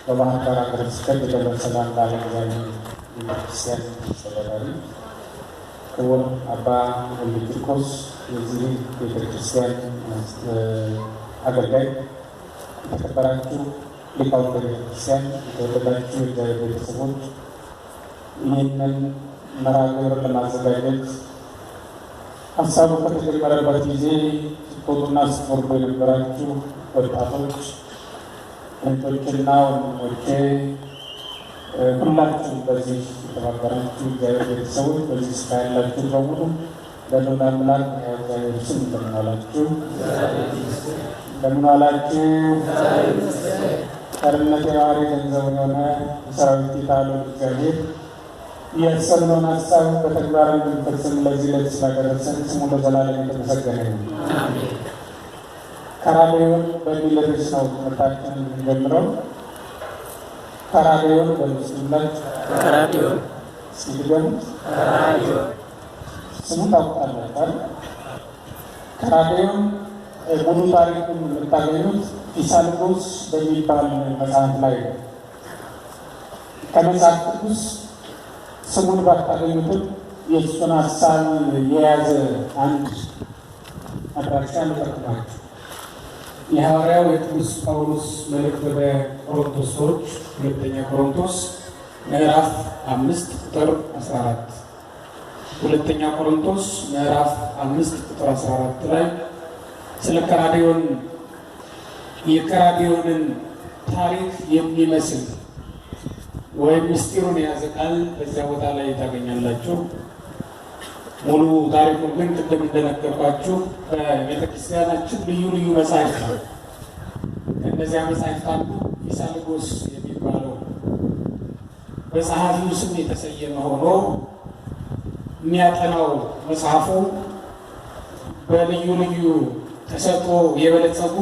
በባህር ዳር ሀገረ ስብከት የደብረ ሰላም ቃለ እግዚአብሔር ቤተክርስቲያን አስተዳዳሪ፣ ክቡር አባ ወልደ ቂርቆስ የዚህ ቤተክርስቲያን አገልጋይ፣ የተከበራችሁ ሊቃውንተ ቤተክርስቲያን፣ የተወደዳችሁ የእግዚአብሔር ቤተሰቦች፣ ይህንን መርሃ ግብር ለማዘጋጀት ሀሳቡ ከተጀመረበት ጊዜ ስትወጡና ስትወርዱ የነበራችሁ ወጣቶች፣ እህቶችና ወንድሞቼ፣ ሁላችሁም በዚህ የተባበራችሁ እግዚአብሔር ቤተሰቦች፣ በዚህ ስፍራ ያላችሁ በሙሉ በልዑል አምላክ እግዚአብሔር ስም እንደምን ዋላችሁ? እንደምን ዋላችሁ? ቸርነት የባህሪ ገንዘቡ የሆነ የሰራዊት ጌታ ልዑል እግዚአብሔር ያሰብነውን ሀሳብ በተግባር እንድንፈጽም ለዚህ ዕለት ስላደረሰን ስሙ ለዘላለም የተመሰገነ ይሁን። ከራዲዮን በሚል ርዕስ ነው ትምህርታችን የምንጀምረው። ከራዲዮን በምስሉነት ከራዲዮን ሲድገሙት ስሙ ታውቃላችሁ። ከራዲዮን ሙሉ ታሪኩን የምታገኙት ኢሳልጎስ በሚባል መጽሐፍ ላይ ነው። ከመጽሐፍ ቅዱስ ስሙን ባታገኙትም የእሱን ሀሳብ የያዘ አንድ አድራሻ ልጠቅማችሁ። የሐዋርያው የቅዱስ ጳውሎስ መልእክት ወደ ቆሮንቶስ ሰዎች ሁለተኛ ቆሮንቶስ ምዕራፍ 5 ቁጥር 14 ሁለተኛ ቆሮንቶስ ምዕራፍ 5 ቁጥር 14 ላይ ስለ ከራዲዮን የከራዲዮንን ታሪክ የሚመስል ወይም ምስጢሩን የያዘ ቃል በዚያ ቦታ ላይ ታገኛላችሁ። ሙሉ ታሪኩን ግን ቅድም እንደነገርኳችሁ በቤተክርስቲያናችን ልዩ ልዩ መጻሕፍት ነው። ከእነዚያ መጻሕፍት አንዱ ኢሳልጎስ የሚባለው በጸሐፊው ስም የተሰየመ ሆኖ የሚያጠናው መጽሐፉ በልዩ ልዩ ተሰጥኦ የበለጸጉ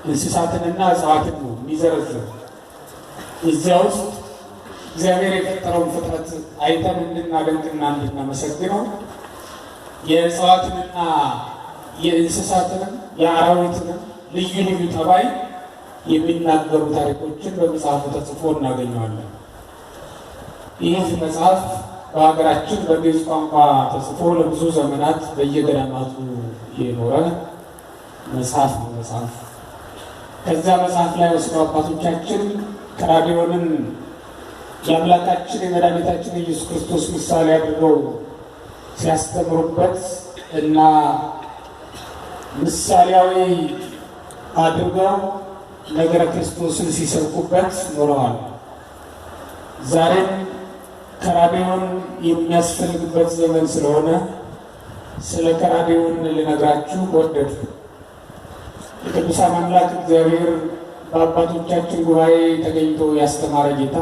እንስሳትንና እጽዋትን ነው የሚዘረዝር። እዚያ ውስጥ እግዚአብሔር የፈጠረውን ፍጥረት አይተን እንድናደንቅና እንድናመሰግነው የእጽዋትንና የእንስሳትንም የአራዊትንም ልዩ ልዩ ጠባይ የሚናገሩ ታሪኮችን በመጽሐፉ ተጽፎ እናገኘዋለን። ይህ መጽሐፍ በሀገራችን በግዕዝ ቋንቋ ተጽፎ ለብዙ ዘመናት በየገዳማቱ የኖረ መጽሐፍ ነው። መጽሐፍ ከዚያ መጽሐፍ ላይ ወስደው አባቶቻችን ከራዲዮንን የአምላካችን የመድኃኒታችን ኢየሱስ ክርስቶስ ምሳሌ አድርገው ሲያስተምሩበት እና ምሳሌያዊ አድርገው ነገረ ክርስቶስን ሲሰብኩበት ኖረዋል። ዛሬም ከራዲዮን የሚያስፈልግበት ዘመን ስለሆነ ስለ ከራዲዮን ልነግራችሁ ወደድኩ። የቅዱሳን አምላክ እግዚአብሔር በአባቶቻችን ጉባኤ ተገኝቶ ያስተማረ ጌታ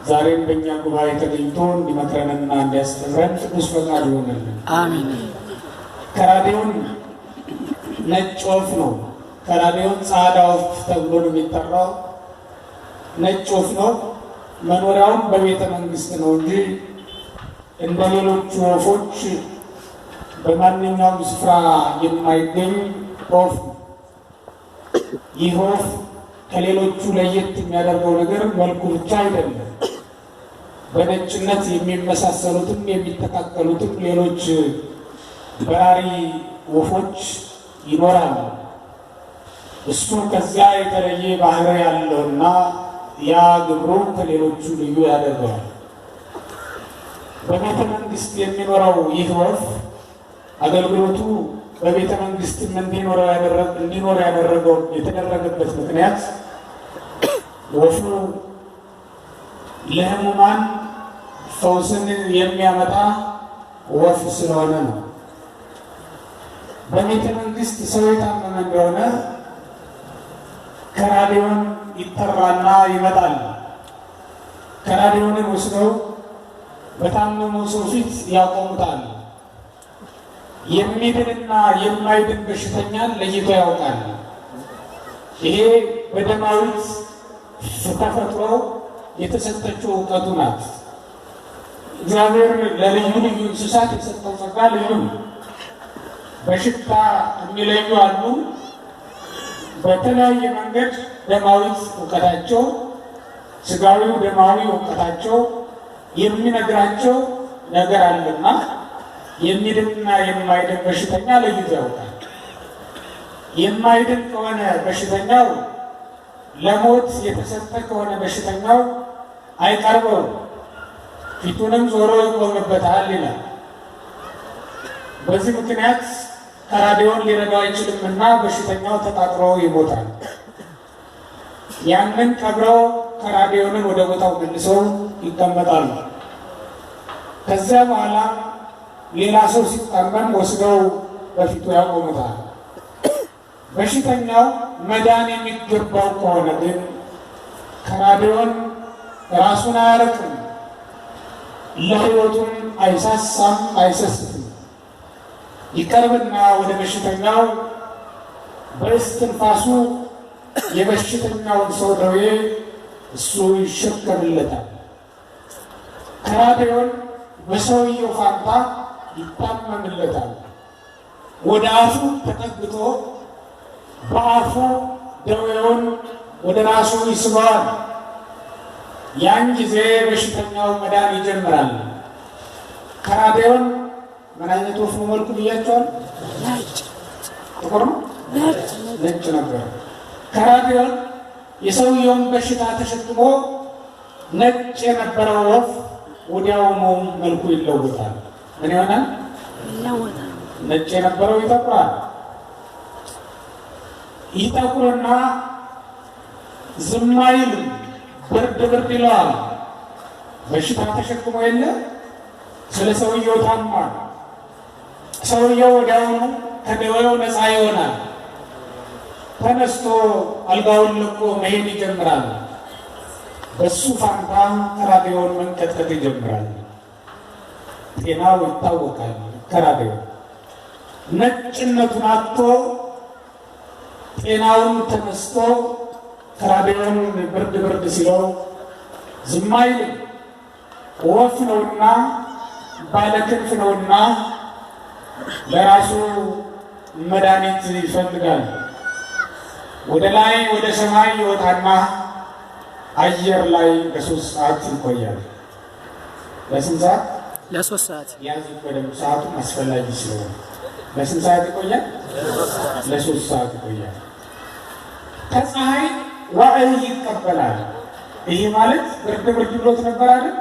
ዛሬም በእኛ ጉባኤ ተገኝቶ እንዲመክረንና እንዲያስተምረን ቅዱስ ፈቃዱ ይሆንልን። አሜን። ከራዲዮን ነጭ ወፍ ነው። ከራዲዮን ጻዕዳ ወፍ ተብሎ ነው የሚጠራው። ነጭ ወፍ ነው። መኖሪያውም በቤተ መንግስት ነው እንጂ እንደ ሌሎቹ ወፎች በማንኛውም ስፍራ የማይገኝ ወፍ። ይህ ወፍ ከሌሎቹ ለየት የሚያደርገው ነገር መልኩ ብቻ አይደለም። በነጭነት የሚመሳሰሉትም የሚተካከሉትም ሌሎች በራሪ ወፎች ይኖራሉ። እሱ ከዚያ የተለየ ባህሪ ያለውና ያ ግብሩ ከሌሎቹ ልዩ ያደርገዋል። በቤተ መንግስት የሚኖረው ይህ ወፍ አገልግሎቱ በቤተ መንግስት እንዲኖር ያደረገው የተደረገበት ምክንያት ወፉ ለሕሙማን ፈውስን የሚያመጣ ወፍ ስለሆነ ነው። በቤተ መንግስት ሰው የታመመ እንደሆነ ከራዲዮን ይጠራና ይመጣል። ከራዲዮንን ወስደው በታመመው ሰው ፊት ያቆሙታል። የሚድንና የማይድን በሽተኛን ለይቶ ያውቃል። ይሄ በደማዊት ተፈጥሮ የተሰጠችው እውቀቱ ናት። እግዚአብሔር ለልዩ ልዩ እንስሳት የሰጠው ጸጋ ልዩ ነው። በሽታ የሚለዩ አሉ። በተለያየ መንገድ ደማዊ እውቀታቸው ስጋዊው ደማዊ እውቀታቸው የሚነግራቸው ነገር አለና የሚድንና የማይድን በሽተኛ ለይተው ያውቃል። የማይድን ከሆነ በሽተኛው ለሞት የተሰጠ ከሆነ በሽተኛው አይቀርበውም፣ ፊቱንም ዞሮ ይቆምበታል ይላል። በዚህ ምክንያት ከራዲዮን ሊረዳው አይችልምና በሽተኛው ተቃጥሎ ይሞታል። ያንን ቀብረው ከራዲዮንን ወደ ቦታው መልሰው ይቀመጣሉ። ከዚያ በኋላ ሌላ ሰው ሲታመም ወስደው በፊቱ ያቆሙታል። በሽተኛው መዳን የሚገባው ከሆነ ግን ከራዲዮን ራሱን አያርቅም፣ ለሕይወቱም አይሳሳም፣ አይሰስትም። ይቀርብና ወደ በሽተኛው በእስትንፋሱ የበሽተኛውን ሰው ደዌ እሱ ይሸከምለታል። ከራዲዮን በሰውየው ፋንታ ይታመምለታል። ወደ አፉ ተጠግቶ በአፉ ደዌውን ወደ ራሱ ይስበዋል። ያን ጊዜ በሽተኛው መዳን ይጀምራል። ከራዲዮን ምን አይነት ወፍ ነው መልኩ ብያቸዋል? ጥቁር ነው? ነጭ ነበር። ከራዲዮን የሰውየውን በሽታ ተሸክሞ ነጭ የነበረው ወፍ ወዲያውኑ መልኩ ይለወጣል። ምን ይሆናል? ነጭ የነበረው ይጠቁራል። ይጠቁርና ዝም አይልም፣ ብርድ ብርድ ይለዋል። በሽታ ተሸክሞ የለ ስለ ሰውየው ታሟል። ሰውየው ወዲያውኑ ከደዌው ነፃ ይሆናል። ተነስቶ አልጋውን ለቆ መሄድ ይጀምራል። በሱ ፋንታ ከራዲዮን መንቀጥቀጥ ይጀምራል። ጤናው ይታወቃል። ከራዲዮ ነጭነቱን አጥቶ ጤናውን ተነስቶ ከራዲዮን ብርድ ብርድ ሲለው ዝም አይልም። ወፍ ነውና ባለክንፍ ነውና ለራሱ መድኃኒት ይፈልጋል። ወደ ላይ ወደ ሰማይ ይወጣና አየር ላይ ለ3 ሰዓት ይቆያል። ለስንት ሰዓት? ለ3 ሰዓት። ያዙት በደንብ ሰዓቱን አስፈላጊ ስለሆነ ለስንት ሰዓት ይቆያል? ለ3 ሰዓት ይቆያል። ከፀሐይ ዋዕይ ይቀበላል። ይሄ ማለት ብርድ ብርድ ብሎት ነበር አይደል?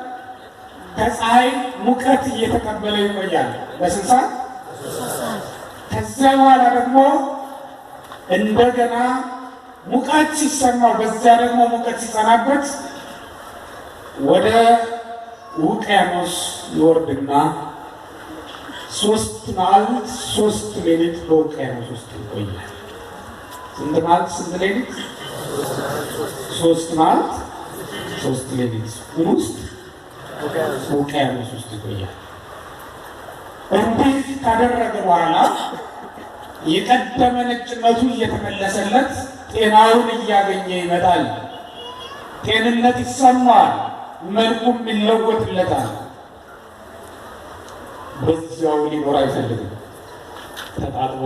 ከፀሐይ ሙቀት እየተቀበለ ይቆያል። ለስንት ሰዓት? ከዚያ በኋላ ደግሞ እንደገና ሙቀት ሲሰማው በዚያ ደግሞ ሙቀት ሲጸናበት ወደ ውቅያኖስ ይወርድና 3 መዓልት 3 ሌሊት በውቅያኖስ ውስጥ ይቆያል። ስንት መዓልት ስንት ሌሊት? 3 መዓልት 3 ሌሊት ውስጥ ውቅያኖስ ውስጥ ይቆያል። እንዲህ ካደረገ በኋላ የቀደመ ነጭነቱ እየተመለሰለት ጤናውን እያገኘ ይመጣል። ጤንነት ይሰማል፣ መልኩም ይለወጥለታል። በዚያው ሊኖር አይፈልግም። ተጣጥቦ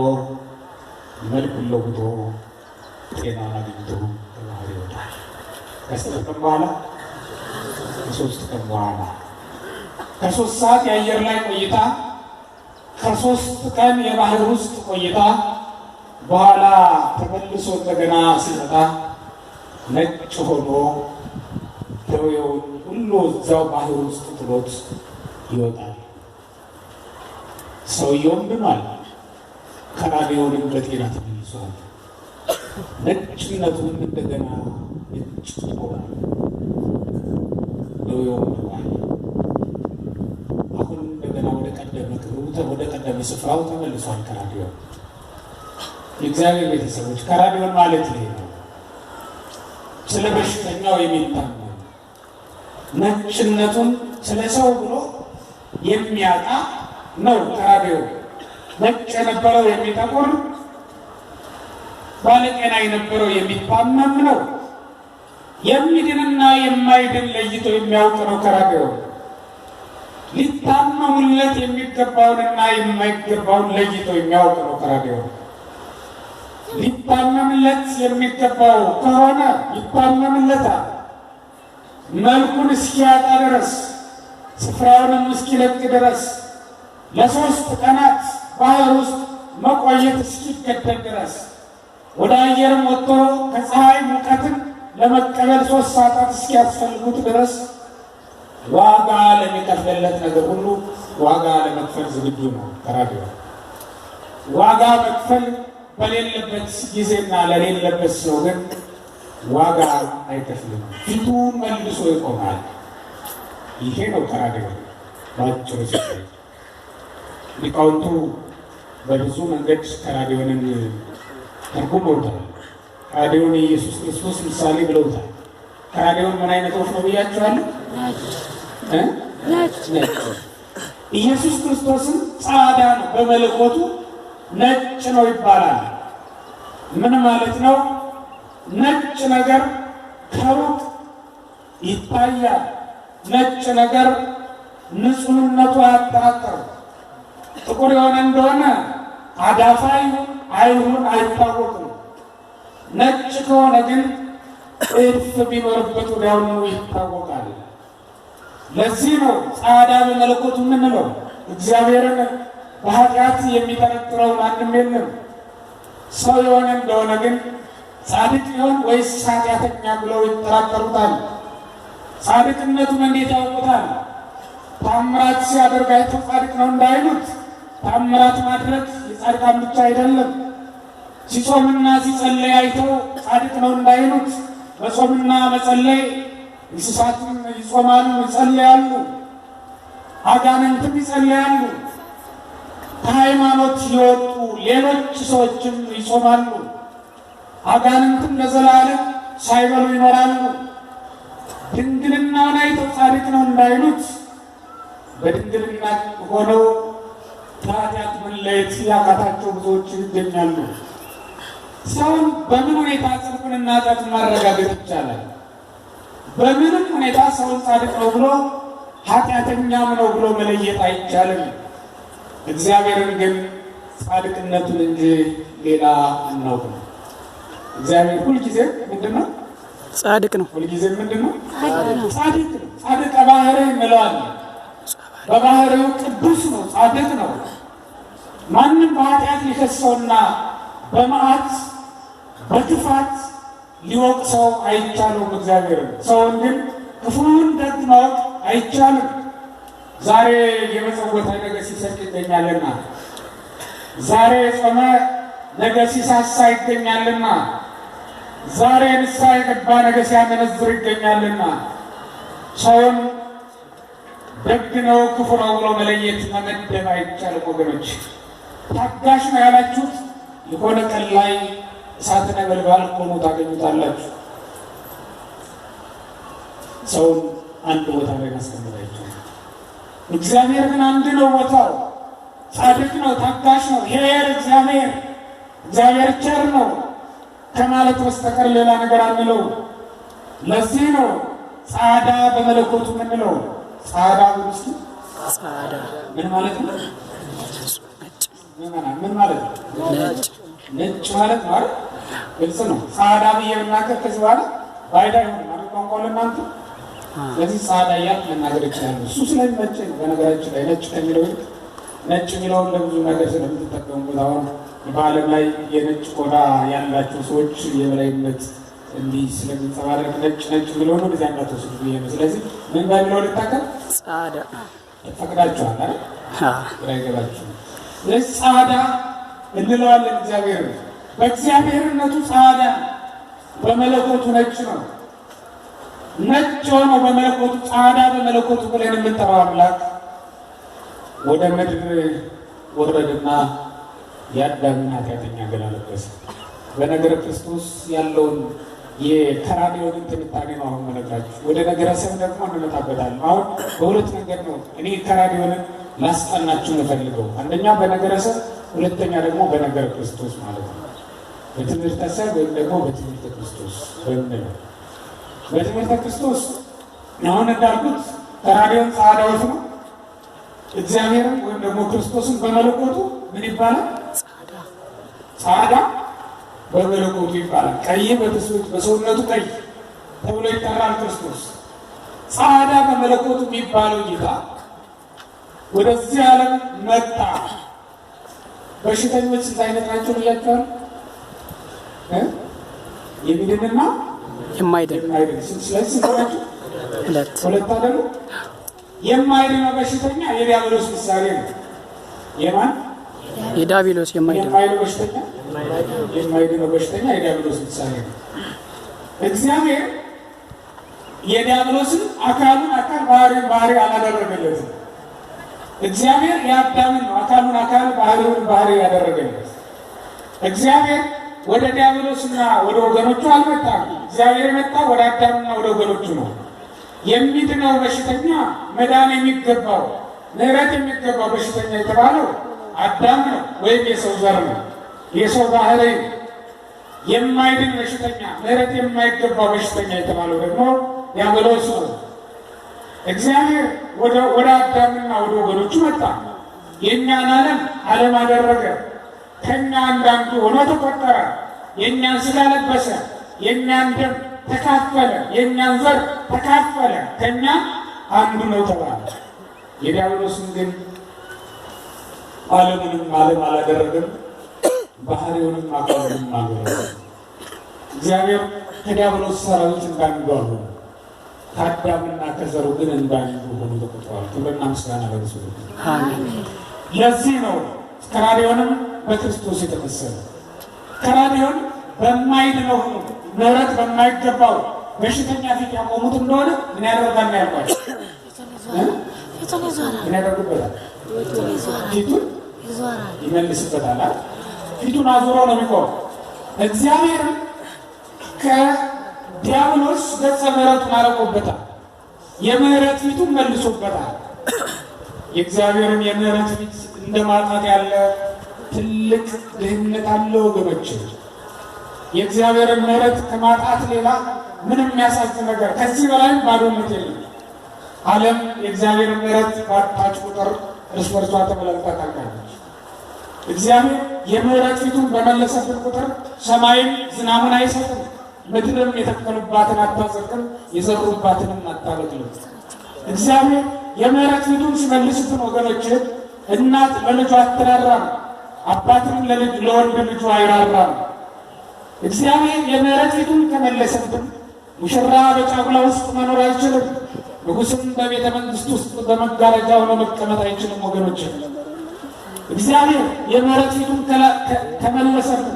መልኩን ለውጦ ጤናን አግኝቶ ከባህር ይወጣል። ከስንት ቀን በኋላ? ከ3 ቀን በኋላ ከ3 ሰዓት የአየር ላይ ቆይታ ከ3 ቀን የባህር ውስጥ ቆይታ በኋላ ተመልሶ እንደገና ሲመጣ ነጭ ሆኖ ደዌውን ሁሉ እዛው ባህር ውስጥ ጥሎት ይወጣል። ሰውየውም ድኗል። ከራዲዮንም በጤና ተመልሷል። ነጭነቱን እንደገና ነጭ ሆኗል። ደዌውም ድኗል። አሁን እንደገና ወደ ቀደመ ክብሩ ወደ ቀደመ ስፍራው ተመልሷል። ከራዲዮ የእግዚአብሔር ቤተሰቦች ከራዲዮን ማለት ይሄ ነው። ስለ በሽተኛው የሚታመን ነጭነቱን ስለ ሰው ብሎ የሚያጣ ነው። ከራዲዮ ነጭ የነበረው የሚጠቁር፣ ባለጤና የነበረው የሚታመም ነው። የሚድንና የማይድን ለይቶ የሚያውቅ ነው። ከራዲዮ ሊታመሙለት የሚገባውንና የማይገባውን ለይቶ የሚያውቅ ነው። ከራዲዮ ሊታመንለት የሚገባው ከሆነ ይታመንለታል። መልኩን እስኪያጣ ድረስ ስፍራውንም እስኪለቅ ድረስ ለ3 ቀናት ባህር ውስጥ መቆየት እስኪገደድ ድረስ ወደ አየርም ወጥቶ ከፀሐይ ሙቀትን ለመቀበል 3 ሰዓታት እስኪያስፈልጉት ድረስ ዋጋ ለሚከፍልለት ነገር ሁሉ ዋጋ ለመክፈል ዝግጁ ነው። ተራድኦ ዋጋ መክፈል በሌለበት ጊዜና ለሌለበት ሰው ግን ዋጋ አይከፍልም። ፊቱን መልሶ ይቆማል። ይሄ ነው ተራድኦ ባጭሩ ሲታይ። ሊቃውንቱ በብዙ መንገድ ተራድኦንን ተርጉመውታል። ተራድኦን የኢየሱስ ክርስቶስ ምሳሌ ብለውታል። ተራድኦን ምን አይነት ወፍ ነው ብያቸዋለሁ? ነጭ። ኢየሱስ ክርስቶስን ጻዕዳ ነው፣ በመለኮቱ ነጭ ነው ይባላል። ምን ማለት ነው? ነጭ ነገር ከሩቅ ይታያል። ነጭ ነገር ንጹህነቱ አያጠራጥርም። ጥቁር የሆነ እንደሆነ አዳፋ ይሁን አይሁን አይታወቅም። ነጭ ከሆነ ግን እልፍ ቢኖርበት ወዲያውኑ ይታወቃል። ለዚህ ነው ጻዕዳ በመለኮቱ የምንለው። እግዚአብሔርን በኃጢአት የሚጠረጥረው ማንም የለም። ሰው የሆነ እንደሆነ ግን ጻድቅ ይሆን ወይስ ኃጢአተኛ ብለው ይጠራጠሩታል። ጻድቅነቱን እንዴት ያውቁታል? ታምራት ሲያደርግ አይተው ጻድቅ ነው እንዳይሉት። ታምራት ማድረግ የጻድቃን ብቻ አይደለም። ሲጾምና ሲጸለይ አይተው ጻድቅ ነው እንዳይሉት። መጾምና መጸለይ እንስሳትም ይጾማሉ፣ ይጸለያሉ፣ አጋንንትም ይጸለያሉ። ከሃይማኖት የወጡ ሌሎች ሰዎችም ይጾማሉ። አጋንንትም ለዘላለም ሳይበሉ ይኖራሉ። ድንግልናውን አይተው ጻድቅ ነው እንዳይሉት በድንግልና ሆነው ከኃጢአት መለየት ያቃታቸው ብዙዎች ይገኛሉ። ሰውን በምን ሁኔታ ጽድቁንና ኃጢአቱን ማረጋገጥ ይቻላል? በምንም ሁኔታ ሰውን ጻድቅ ነው ብሎ ኃጢአተኛም ነው ብሎ መለየት አይቻልም። እግዚአብሔርን ግን ጻድቅነቱን እንጂ ሌላ አናውቅም። እግዚአብሔር ሁልጊዜ ምንድነው? ጻድቅ ነው። ሁልጊዜ ምንድነው? ጻድቅ ነው። ጻድቅ ባህሪው እንለዋለን። በባህሪው ቅዱስ ነው፣ ጻድቅ ነው። ማንም በኃጢአት ሊከሰውና በመዓት በክፋት ሊወቅሰው አይቻለውም እግዚአብሔርን። ሰውን ግን ክፉን ደግ ማወቅ አይቻልም። ዛሬ የመጸወተ ነገ ሲሰርቅ ይገኛልና፣ ዛሬ የጾመ ነገ ሲሳሳ ይገኛልና፣ ዛሬ ንስሐ የገባ ነገ ሲያመነዝር ይገኛልና ሰውን ደግ ነው ክፉ ነው ብሎ መለየት መመደብ አይቻልም ወገኖች። ታጋሽ ነው ያላችሁት የሆነ ቀን ላይ እሳት ነበልባል ሆኖ ታገኙታላችሁ። ሰውን አንድ ቦታ ላይ ማስቀመጥ አይቻልም። እግዚአብሔር ግን አንድ ነው ቦታው። ጻድቅ ነው፣ ታጋሽ ነው። ሄር እግዚአብሔር ቸር ነው ከማለት በስተቀር ሌላ ነገር አንለው። ለዚህ ነው ጻዕዳ በመለኮቱ ምንለው። ጻዕዳ ውስጥ ጻዕዳ ምን ማለት ነው? ምን ማለት ነው? ነጭ ማለት ማለት ግልጽ ነው። ጻዕዳ ብዬ ብናገር ከዚህ በኋላ ባይዳ ይሆን ማለት ቋንቋ ለእናንተ። ለዚህ ጻዕዳ እያልኩ መናገር ይችላል። እሱ ስለሚመቸኝ ነው። በነገራችን ላይ ነጭ ከሚለው ይልቅ ነጭ የሚለውን ለብዙ ነገር ስለምትጠቀሙበት አሁን በዓለም ላይ የነጭ ቆዳ ያላቸው ሰዎች የበላይነት እንዲህ ስለሚንጸባረቅ ነጭ የሚለው ነው። እዚያ እንዳትወስዱ ብዬ ነው። ስለዚህ ምን በሚለው ልታከል ጻዕዳ ፈቅዳችኋል አይደል? ግራ ይገባችሁ። ስለዚህ ጻዕዳ እንለዋለን። እግዚአብሔር በእግዚአብሔርነቱ ጻዕዳ፣ በመለኮቱ ነጭ ነው። ነጭ ሆነው በመለኮቱ ጻዕዳ በመለኮቱ ብለን የምንጠራው አምላክ ወደ ምድር ወረደና የአዳምን ኃጢአተኛ ገላ ለበሰ። በነገረ ክርስቶስ ያለውን የተራድኦን ትንታኔ ነው አሁን መነግራችሁ። ወደ ነገረ ሰብ ደግሞ እንመጣበታለን። አሁን በሁለት ነገር ነው እኔ ተራድኦንን ላስጠናችሁ የምፈልገው። አንደኛ በነገረ ሰብ፣ ሁለተኛ ደግሞ በነገረ ክርስቶስ ማለት ነው። በትምህርተ ሰብ ወይም ደግሞ በትምህርተ ክርስቶስ በምንለው በትምህርተ ክርስቶስ አሁን እንዳልኩት ተራድኦን ጻዕዳ ወፍ ነው። እግዚአብሔርን ወይም ደግሞ ክርስቶስን በመለኮቱ ምን ይባላል? ጻዕዳ በመለኮቱ ይባላል። ቀይ በሰውነቱ ቀይ ተብሎ ይጠራል ክርስቶስ። ጻዕዳ በመለኮቱ የሚባለው ጌታ ወደዚህ ዓለም መጣ። በሽተኞች ስንት አይነት ናቸው ብያቸዋል? የሚድንና የማይድን ስለዚህ ስንት ናቸው? ሁለት አይደሉ? የማይድነው በሽተኛ የዲያብሎስ ምሳሌ ነው። የማን? የዲያብሎስ የማይድነው በሽተኛ የማይድነው በሽተኛ የዲያብሎስ ምሳሌ ነው። እግዚአብሔር የዲያብሎስን አካሉን አካል ባህሪ አላደረገለትም። እግዚአብሔር የአዳምን ነው አካሉን አካል ባህሪውን ባህሪ ያደረገለት። እግዚአብሔር ወደ ዲያብሎስና ወደ ወገኖቹ አልመጣም። እግዚአብሔር የመጣ ወደ አዳምና ወደ ወገኖቹ ነው። የሚድነው በሽተኛ መዳን የሚገባው ምሕረት የሚገባው በሽተኛ የተባለው አዳም ነው ወይም የሰው ዘር ነው፣ የሰው ባህሪ። የማይድን በሽተኛ ምሕረት የማይገባው በሽተኛ የተባለው ደግሞ ዲያብሎስ ነው። እግዚአብሔር ወደ አዳምና ወደ ወገኖቹ መጣ። የእኛን ዓለም አደረገ። ከእኛ አንዳንዱ ሆኖ ተቆጠረ። የእኛን ሥጋ ለበሰ። የእኛን ደም ተካፈለ። የእኛን ዘር ተካፈለ። ከእኛ አንዱ ነው ተባለ። የዲያብሎስን ግን ዓለም አላደረገም፣ ባህሪውንም አካሉንም አልወረሰም። እግዚአብሔር ከዲያብሎስ ሰራዊት እንዳንዱ አልሆነ፣ ከአዳምና ከዘሩ ግን እንዳንዱ ሆኖ ተቆጥረዋል። ክብርና ምስጋና ለእርሱ ይሁን። ለዚህ ነው ከራዲዮንም በክርስቶስ የተመሰለ። ከራዲዮን በማይድነው ምሕረት በማይገባው በሽተኛ ፊት ያቆሙት እንደሆነ ምን ያደርጋል ነው ያልኳቸው? ምን ያደርጉበታል? ፊቱን ይመልስበታል። ፊቱን አዙሮ ነው የሚቆም። እግዚአብሔርም ከዲያብሎስ ገጸ ምሕረቱን አርቆበታል። የምሕረት ፊቱን መልሶበታል። የእግዚአብሔርን የምሕረት ፊት እንደ ማጣት ያለ ትልቅ ድህነት አለ ወገኖች። የእግዚአብሔርን ምሕረት ከማጣት ሌላ ምንም የሚያሳዝን ነገር ከዚህ በላይም ባዶነት የለም። ዓለም የእግዚአብሔርን ምሕረት ባጣች ቁጥር እርስ በርሷ ተበላልጣ ታልቃለች። እግዚአብሔር የምሕረት ፊቱን በመለሰበት ቁጥር ሰማይም ዝናሙን አይሰጥም፣ ምድርም የተከሉባትን አታጸድቅም፣ የዘሩባትንም አታበቅልም። እግዚአብሔር የምሕረት ፊቱን ሲመልስብን ወገኖች እናት ለልጇ አትራራም፣ አባትም ለወንድ ልጁ አይራራም። እግዚአብሔር የምሕረት ፊቱን ከመለሰብን ሙሽራ በጫጉላ ውስጥ መኖር አይችልም፣ ንጉሥም በቤተ መንግሥት ውስጥ በመጋረጃ ሆኖ መቀመጥ አይችልም። ወገኖች እግዚአብሔር የምሕረት ፊቱን ከመለሰብን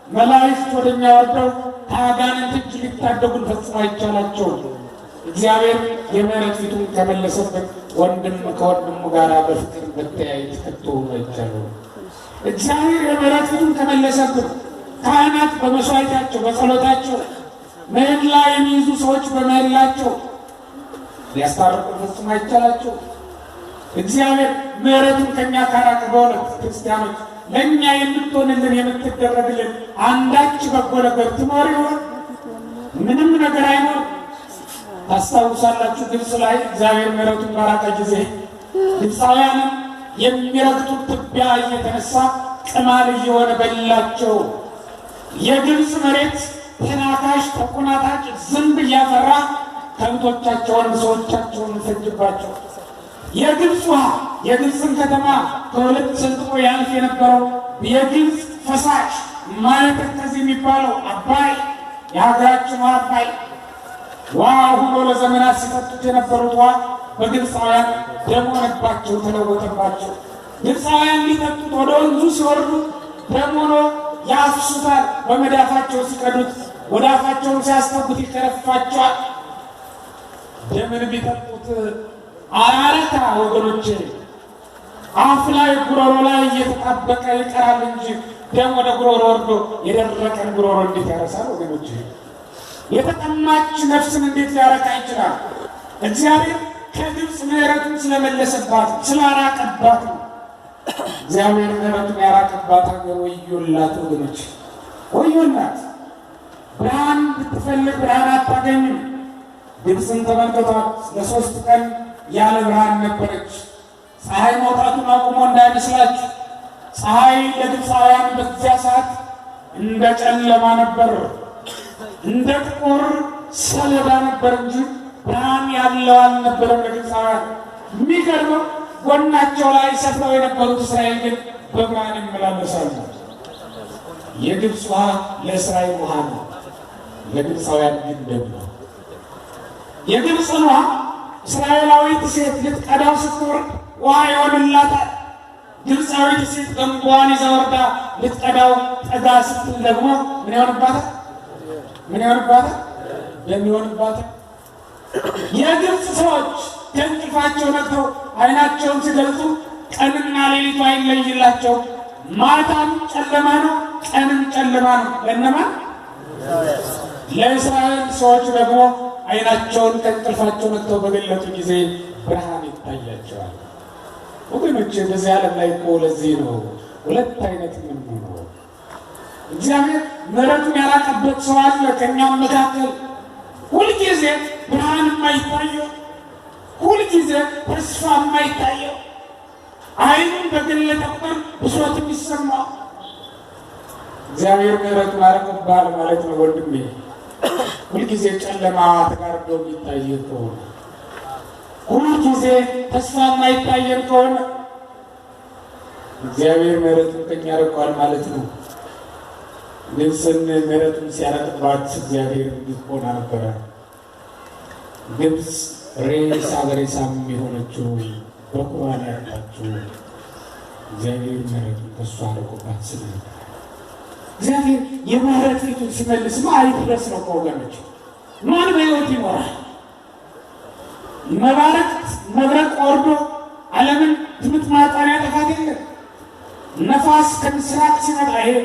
መላእክት ወደኛ ወርደው ከአጋንንት እጅ ሊታደጉን ፈጽሞ አይቻላቸውም። እግዚአብሔር የምሕረት ፊቱን ከመለሰብን ወንድም ከወንድሙ ጋር በፍቅር መተያየት ከቶ አይቻልም። እግዚአብሔር የምሕረት ፊቱን ከመለሰብን ካህናት በመሥዋዕታቸው በጸሎታቸው ምህላ የሚይዙ ሰዎች በምህላቸው ሊያስታርቁን ፈጽሞ አይቻላቸው። እግዚአብሔር ምሕረቱን ከእኛ ካራቀ በእውነት ክርስቲያኖች ለእኛ የምትሆንልን የምትደረግልን አንዳች በጎ ነገር ትኖር ይሆን? ምንም ነገር አይኖር። ታስታውሳላችሁ ግብፅ ላይ እግዚአብሔር ምሕረቱን ባራቀ ጊዜ ግብፃውያንም የሚረግጡት ትቢያ እየተነሳ ቅማል እየሆነ በላቸው። የግብፅ መሬት ተናካሽ ተቆናጣጭ ዝንብ እያፈራ ከብቶቻቸውን ሰዎቻቸውን ፈጅባቸው። የግብፅ ውሃ የግብፅን ከተማ ከሁለት ሰንጥቆ ያልፍ የነበረው የግብፅ ፈሳሽ ማለተከዝ የሚባለው አባይ የሀገራችን ውሃ አባይ ውሃ ሆኖ ለዘመናት ሲጠጡት የነበሩት ውሃ በግብፃውያን ደም ሆነባቸው፣ ተለወጠባቸው። ግብፃውያን ሊጠጡት ወደ ወንዙ ሲወርዱ ደም ሆኖ ያፍሱታል። በመዳፋቸው ሲቀዱት ወደ አፋቸውን ሲያስገቡት ይከረፋቸዋል። ደምን ቢጠጡት አራታ ወገኖቼ አፍ ላይ ጉሮሮ ላይ እየተጣበቀ ይቀራል እንጂ ደም ወደ ጉሮሮ ወርዶ የደረቀን ጉሮሮ እንዴት ያረሳል? ወገኖቼ የተጠማች ነፍስን እንዴት ሊያረካ ይችላል? እግዚአብሔር ከግብፅ ምሕረቱን ስለመለሰባት ስላራቀባት ነው። እግዚአብሔር ምሕረቱን ያራቀባት ሀገር ወዮላት ወገኖች፣ ወዮላት። ብርሃን ብትፈልግ ብርሃን አታገኝም። ግብፅን ተመልከቷት። ለ3 ቀን ያለ ብርሃን ነበረች። ፀሐይ መውጣቱን አቁሞ እንዳይመስላችሁ። ፀሐይ ለግብፃውያን በዚያ ሰዓት እንደ ጨለማ ነበር፣ እንደ ጥቁር ሰሌዳ ነበር እንጂ ብርሃን ያለው አልነበረም ለግብፃውያን። የሚገርመው ጎናቸው ላይ ሰፍረው የነበሩት እስራኤል ግን በብርሃን ይመላለሳሉ። የግብፅ ውሃ ለእስራኤል ውሃ ነው፣ ለግብፃውያን ግን ደም ነው። የግብፅን ውሃ እስራኤላዊት ሴት ልትቀዳው ስትወርድ ውሃ ይሆንላታል። ግብፃዊት ሴት ገንቧን ይዛ ወርዳ ልትቀዳው ጠጋ ስትል ደግሞ ምን ይሆንባታል? ምን ይሆንባታል? ደም ይሆንባታል። የግብፅ ሰዎች ከእንቅልፋቸው ነቅተው ዓይናቸውን ሲገልጡ ቀንና ሌሊቱ አይለይላቸው። ማታም ጨለማ ነው፣ ቀንም ጨለማ ነው። ለእነማን? ለእስራኤል ሰዎች ደግሞ ዓይናቸውን ከእንቅልፋቸው ነቅተው በገለጡ ጊዜ ብርሃን ይታያቸዋል። ወገኖች በዚህ ዓለም ላይ እኮ ለዚህ ነው ሁለት አይነት የምንሆነው። እግዚአብሔር ምሕረቱን ያላቀበት ሰው አለ ከእኛም መካከል። ሁልጊዜ ብርሃን የማይታየው፣ ሁልጊዜ ተስፋ የማይታየው፣ ዓይኑን በገለጠ ቁጥር ብሶት የሚሰማው። እግዚአብሔር ምሕረቱን አርቆብሃል ማለት ነው ወንድሜ። ሁልጊዜ ጨለማ ተጋርዶ የሚታየ ከሆነ፣ ሁልጊዜ ተስፋ የማይታየን ከሆነ እግዚአብሔር ምሕረቱን ከኛ ርቋል ማለት ነው። ግብፅን ምሕረቱን ሲያረቅባት እግዚአብሔር እንዲሆን ነበረ። ግብፅ ሬሳ በሬሳም የሆነችው በቁርባን ያጣችው እግዚአብሔር ምሕረቱን ከእሷ ርቆባት ስለነበር እግዚአብሔር የምሕረት ፊቱን ሲመልስ አይድረስ ነው ከወገኖች። ማን በሕይወት ይኖራል? መብረቅ ወርዶ ዓለምን ትምት ማጣን ያጠፋት የለም። ነፋስ ከምስራቅ ሲመጣ ይሄ